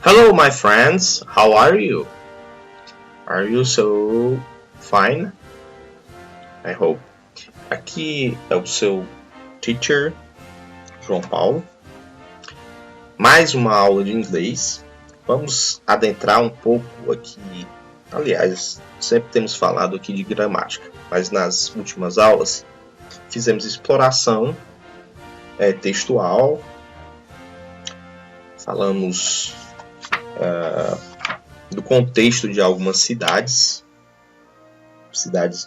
Hello, my friends. How are you? Are you so fine? I hope. Aqui é o seu teacher, João Paulo. Mais uma aula de inglês. Vamos adentrar um pouco aqui. Aliás, sempre temos falado aqui de gramática, mas nas últimas aulas fizemos exploração textual. Falamos do contexto de algumas cidades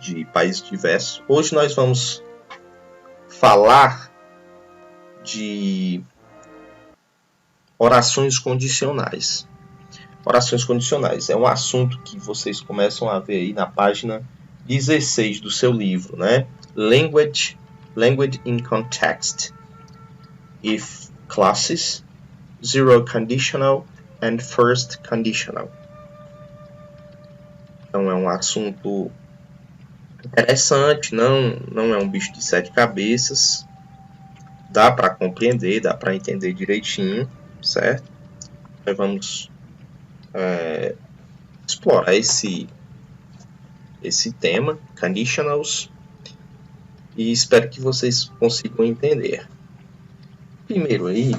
de países diversos. Hoje nós vamos falar de orações condicionais. Orações condicionais é um assunto que vocês começam a ver aí na página 16 do seu livro, né? Language in Context, If Classes, Zero Conditional and First Conditional. Então é um assunto interessante, não é um bicho de 7 cabeças, dá para compreender, dá para entender direitinho, certo? Nós vamos explorar esse tema, conditionals, e espero que vocês consigam entender. Primeiro aí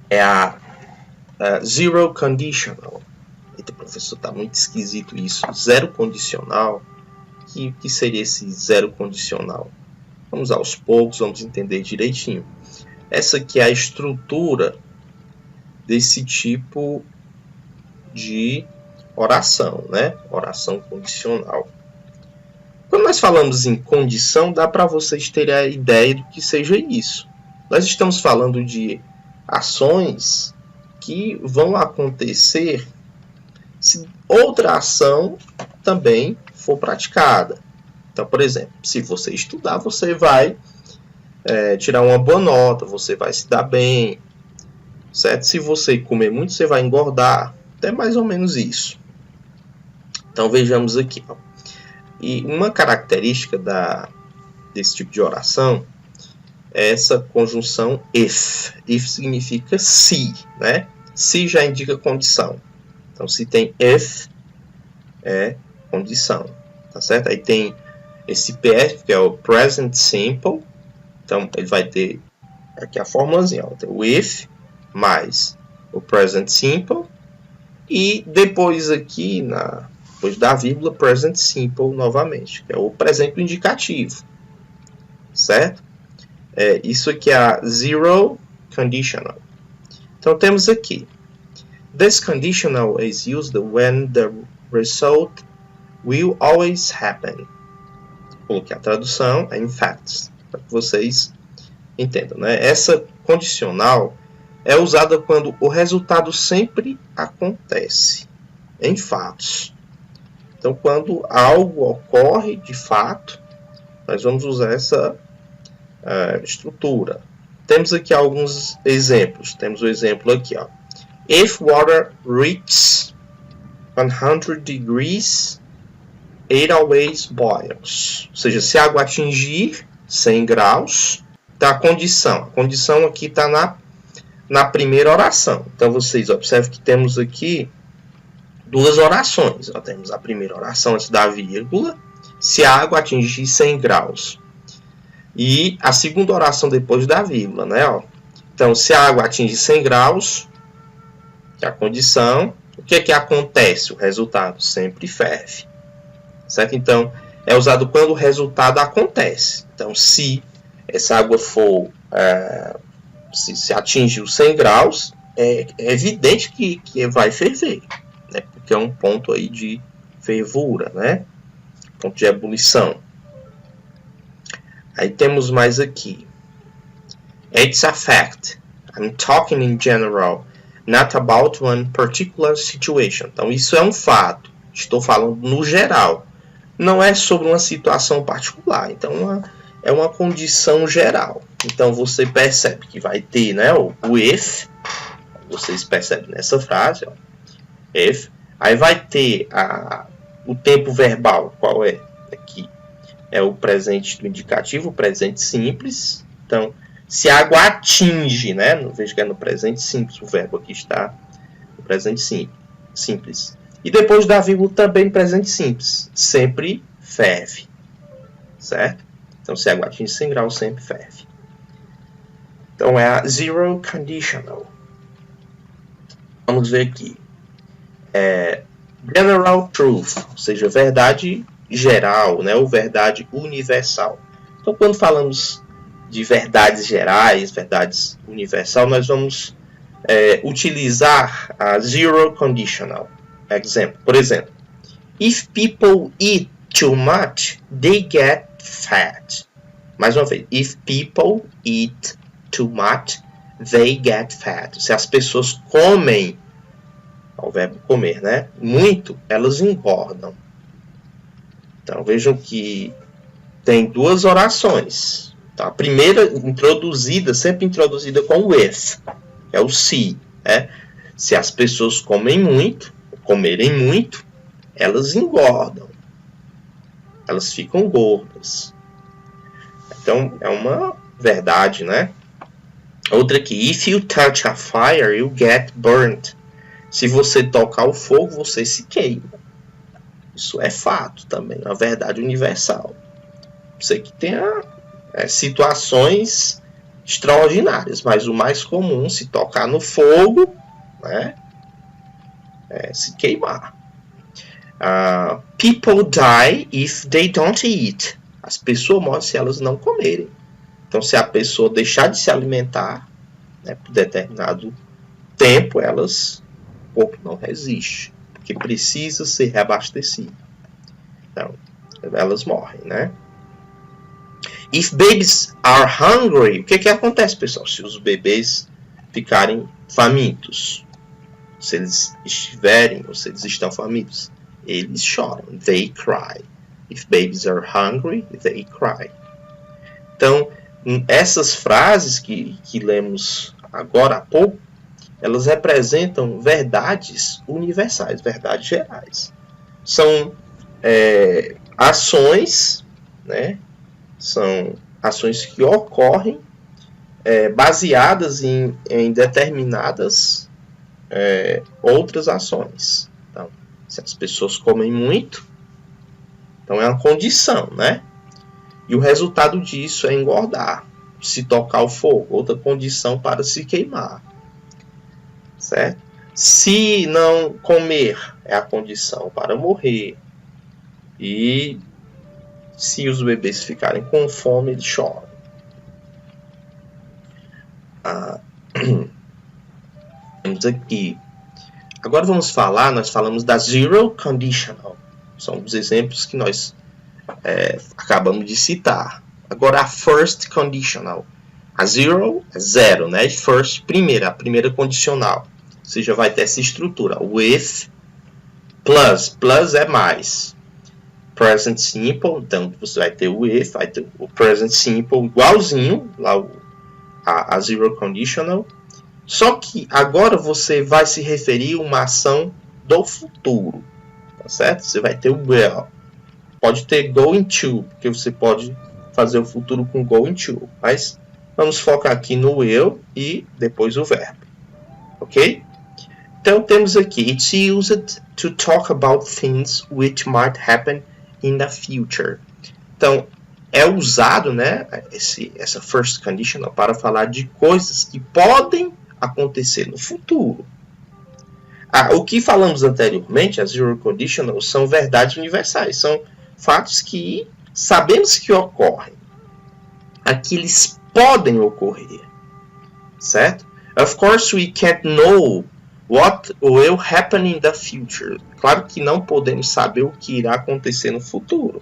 é a zero conditional. Eita, professor, tá muito esquisito isso. Zero condicional. O que seria esse zero condicional? Vamos aos poucos, vamos entender direitinho. Essa aqui é a estrutura desse tipo de oração, né? Oração condicional. Quando nós falamos em condição, dá para vocês terem a ideia do que seja isso. Nós estamos falando de ações que vão acontecer se outra ação também for praticada. Então, por exemplo, se você estudar, você vai tirar uma boa nota, você vai se dar bem, certo? Se você comer muito, você vai engordar. É mais ou menos isso. Então, vejamos aqui. Ó. E uma característica desse tipo de oração é essa conjunção if. If significa se, né? Se já indica condição. Então, se tem if, é condição, tá certo? Aí tem esse PS, que é o present simple. Então, ele vai ter aqui a formulazinha, ó. Tem o if mais o present simple. E depois aqui, depois da vírgula, present simple novamente, que é o presente indicativo, certo? Isso aqui é a zero conditional. Então, temos aqui. This conditional is used when the result will always happen. Coloquei a tradução, in fact, para que vocês entendam, né? Essa condicional é usada quando o resultado sempre acontece, em fatos. Então, quando algo ocorre de fato, nós vamos usar essa estrutura. Temos aqui alguns exemplos. Temos o exemplo aqui, ó. If water reaches 100 degrees, it always boils. Ou seja, se a água atingir 100 graus, tá a condição aqui está na primeira oração. Então, vocês observam que temos aqui duas orações. Ó, temos a primeira oração antes da vírgula, se a água atingir 100 graus. E a segunda oração depois da vírgula, né? Ó. Então, se a água atinge 100 graus, que é a condição, o que é que acontece? O resultado sempre ferve, certo? Então, é usado quando o resultado acontece. Então, se essa água for, se atingir os 100 graus, é evidente que vai ferver, né? Porque é um ponto aí de fervura, né? Ponto de ebulição. Aí temos mais aqui. It's a fact. I'm talking in general, not about one particular situation. Então, isso é um fato. Estou falando no geral. Não é sobre uma situação particular. Então, é uma condição geral. Então, você percebe que vai ter, né, o if. Vocês percebem nessa frase, ó, if. Aí vai ter o tempo verbal. Qual é? Aqui. É o presente do indicativo, o presente simples. Então, se a água atinge, né? Veja que é no presente simples, o verbo aqui está presente simples. E depois da vírgula também presente simples, sempre ferve, certo? Então, se água atinge 100 graus, sempre ferve. Então, é a zero conditional. Vamos ver aqui. General truth, ou seja, verdade geral, né, ou verdade universal. Então, quando falamos de verdades gerais, verdades universal, nós vamos utilizar a zero conditional. Por exemplo, if people eat too much, they get fat. Mais uma vez, if people eat too much, they get fat. Se as pessoas comem, o verbo comer, né, muito, elas engordam. Então, vejam que tem duas orações. Então, a primeira sempre introduzida com with, é o se. Né? Se as pessoas comerem muito, elas engordam. Elas ficam gordas. Então, é uma verdade, né? Outra aqui, if you touch a fire, you get burnt. Se você tocar o fogo, você se queima. Isso é fato também, é uma verdade universal. Sei que tem situações extraordinárias, mas o mais comum, se tocar no fogo, né, é se queimar. People die if they don't eat. As pessoas morrem se elas não comerem. Então, se a pessoa deixar de se alimentar, né, por determinado tempo, o corpo não resiste, porque precisa ser reabastecido. Então, elas morrem, né? If babies are hungry, o que acontece, pessoal? Se os bebês ficarem famintos, se eles estiverem ou se eles estão famintos, eles choram. They cry. If babies are hungry, they cry. Então, essas frases que lemos agora há pouco, elas representam verdades universais, verdades gerais. São ações, né? São ações que ocorrem baseadas em determinadas outras ações. Então, se as pessoas comem muito, então é uma condição, né? E o resultado disso é engordar, se tocar o fogo, outra condição para se queimar. Certo? Se não comer, é a condição para morrer. E se os bebês ficarem com fome, eles choram. Vamos aqui. Agora nós falamos da zero conditional. São os exemplos que nós acabamos de citar. Agora a first conditional. A zero é zero, né? First, a primeira condicional. Ou seja, vai ter essa estrutura. With, plus. Plus é mais. Present simple, então você vai ter o with, vai ter o present simple igualzinho lá a zero conditional. Só que agora você vai se referir a uma ação do futuro. Tá certo? Você vai ter o will. Pode ter going to, porque você pode fazer o futuro com going to. Mas vamos focar aqui no will e depois o verbo. Ok? Então temos aqui, it's used to talk about things which might happen in the future. Então, é usado, né, essa first conditional para falar de coisas que podem acontecer no futuro. O que falamos anteriormente, as zero conditional, são verdades universais. São fatos que sabemos que ocorrem. Aqui eles podem ocorrer. Certo? Of course, we can't know what will happen in the future. Claro que não podemos saber o que irá acontecer no futuro.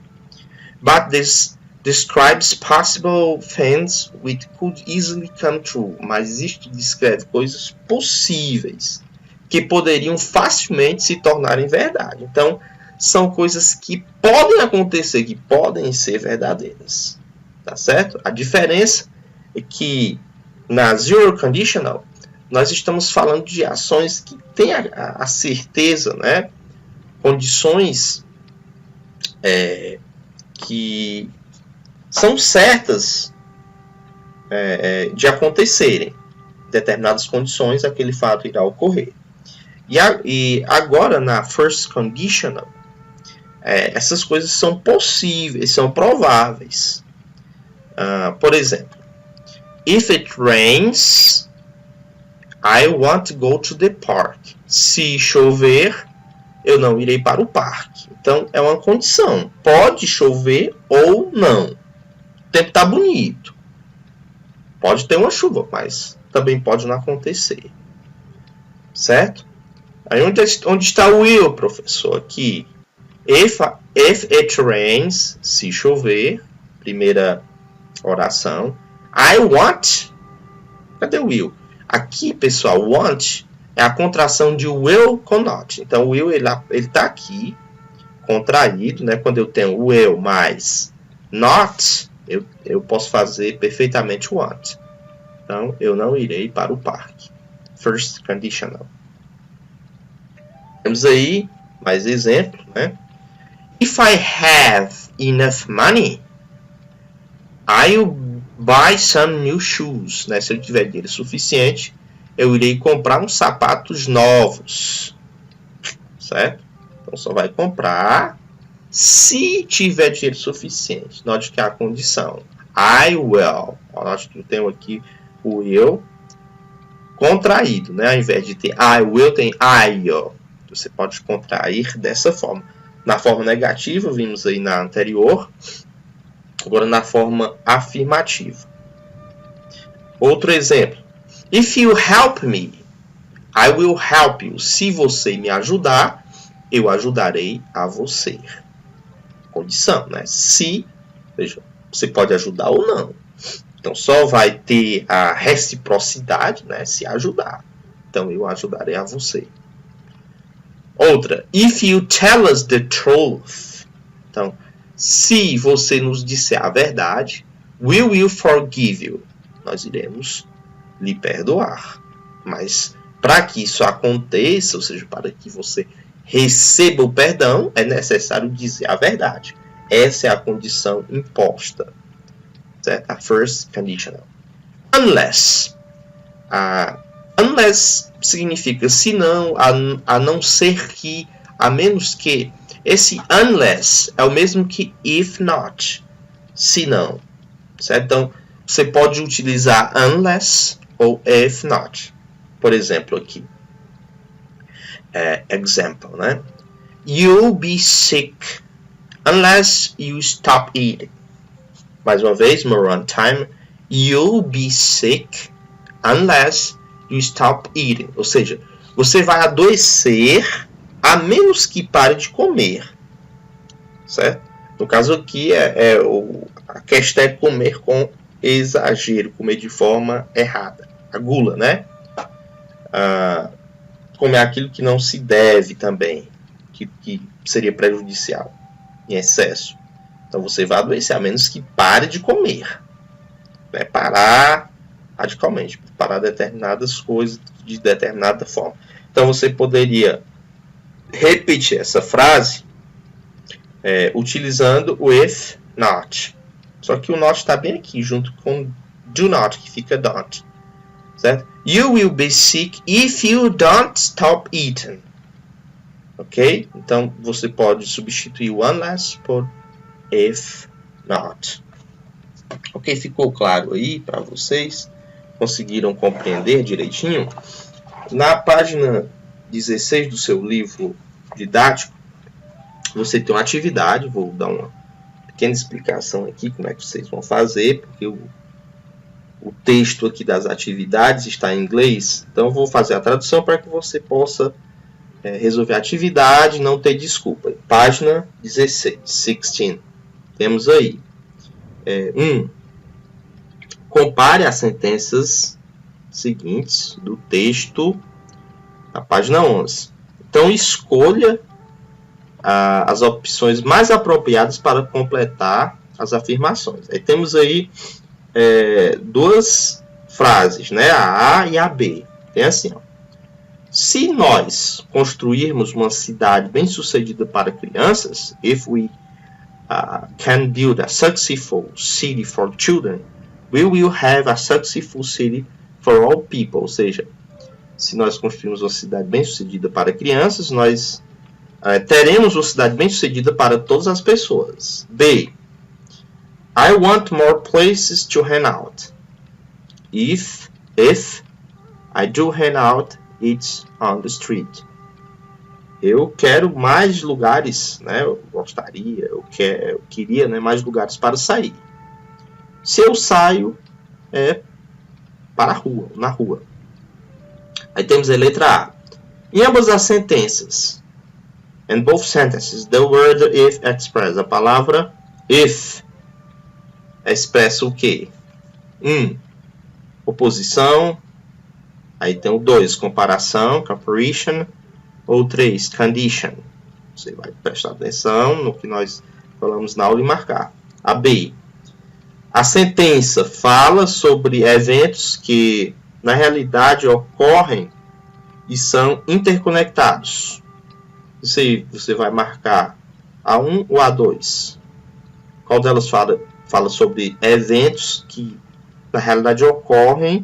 But this describes possible things which could easily come true. Mas isto descreve coisas possíveis que poderiam facilmente se tornarem verdade. Então, são coisas que podem acontecer, que podem ser verdadeiras. Tá certo? A diferença é que na zero conditional nós estamos falando de ações que têm a certeza, né? Condições que são certas de acontecerem. Em determinadas condições, aquele fato irá ocorrer. E agora, na first conditional, essas coisas são possíveis, são prováveis. Por exemplo, if it rains, I want to go to the park. Se chover, eu não irei para o parque. Então, é uma condição. Pode chover ou não. O tempo está bonito. Pode ter uma chuva, mas também pode não acontecer. Certo? Aí onde está o will, professor? Aqui. If it rains, se chover, primeira oração. I want. Cadê o will? Aqui, pessoal, want é a contração de will com not. Então, o will, ele está aqui, contraído, né? Quando eu tenho will mais not, eu posso fazer perfeitamente want. Então, eu não irei para o parque. First conditional. Temos aí mais exemplo, né? If I have enough money, I'll buy some new shoes. Né? Se eu tiver dinheiro suficiente, eu irei comprar uns sapatos novos. Certo? Então, só vai comprar se tiver dinheiro suficiente. Note que é a condição. I will. Note que eu tenho aqui o will contraído, né? Ao invés de ter I will, tem I'll. Você pode contrair dessa forma. Na forma negativa, vimos aí na anterior. Agora na forma afirmativa. Outro exemplo. If you help me, I will help you. Se você me ajudar, eu ajudarei a você. Condição, né? Se, veja, você pode ajudar ou não. Então, só vai ter a reciprocidade, né? Se ajudar. Então, eu ajudarei a você. Outra. If you tell us the truth. Então, se você nos disser a verdade, we will forgive you. Nós iremos lhe perdoar. Mas, para que isso aconteça, ou seja, para que você receba o perdão, é necessário dizer a verdade. Essa é a condição imposta. Certo? A first conditional. Unless. Unless significa se não, a não ser que, a menos que. Esse unless é o mesmo que if not. Se não. Certo? Então, você pode utilizar unless ou if not. Por exemplo, aqui. Example, né? You'll be sick unless you stop eating. Mais uma vez, more on time. You'll be sick unless you stop eating. Ou seja, você vai adoecer a menos que pare de comer. Certo? No caso aqui, a questão é comer com exagero, comer de forma errada. A gula, né? Comer aquilo que não se deve também, que seria prejudicial, em excesso. Então você vai adoecer a menos que pare de comer. Vai parar radicalmente, parar determinadas coisas de determinada forma. Então você poderia repetir essa frase utilizando o if not. Só que o not está bem aqui, junto com do not, que fica don't. Certo? You will be sick if you don't stop eating. Ok? Então, você pode substituir o unless por if not. Ok? Ficou claro aí para vocês? Conseguiram compreender direitinho? Na página 16 do seu livro didático, você tem uma atividade. Vou dar uma pequena explicação aqui como é que vocês vão fazer, porque o texto aqui das atividades está em inglês, então eu vou fazer a tradução para que você possa resolver a atividade e não ter desculpa. Página 16. Temos aí 1. Compare as sentenças seguintes do texto na página 11. Então, escolha as opções mais apropriadas para completar as afirmações. Aí temos aí duas frases, né? A e a B. Tem assim, ó. Se nós construirmos uma cidade bem-sucedida para crianças, if we can build a successful city for children, we will have a successful city for all people. Ou seja, se nós construirmos uma cidade bem-sucedida para crianças, nós teremos uma cidade bem-sucedida para todas as pessoas. B. I want more places to hang out. If I do hang out, it's on the street. Eu quero mais lugares, né? Eu gostaria, eu queria, né, mais lugares para sair. Se eu saio, é para a rua, na rua. Aí temos a letra A. Em ambas as sentenças, in both sentences, the word if express. A palavra if expressa o quê? 1. Oposição. Aí tem o 2, comparação, comparison. Ou 3, condition. Você vai prestar atenção no que nós falamos na aula e marcar. A B. A sentença fala sobre eventos que, na realidade, ocorrem e são interconectados. Você vai marcar A1 ou A2? Qual delas fala sobre eventos que, na realidade, ocorrem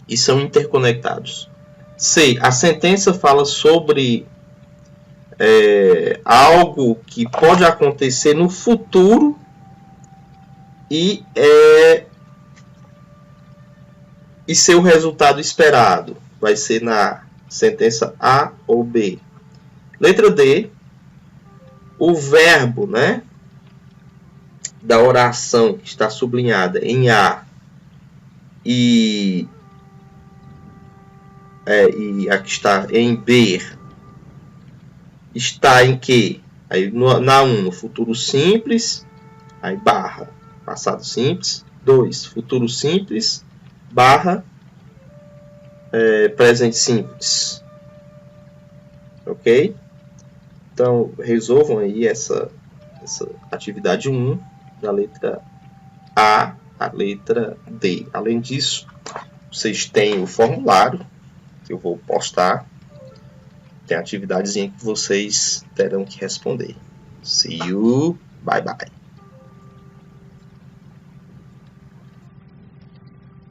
e são interconectados? C. A sentença fala sobre algo que pode acontecer no futuro e seu resultado esperado. Vai ser na sentença A ou B. Letra D. O verbo, né, da oração que está sublinhada em A e a que está em B está em que? Aí na 1, no futuro simples, aí barra passado simples. 2, futuro simples, barra presente simples. Ok? Então, resolvam aí essa atividade 1 da letra A à letra D. Além disso, vocês têm o formulário que eu vou postar. Tem a atividadezinha que vocês terão que responder. See you. Bye, bye.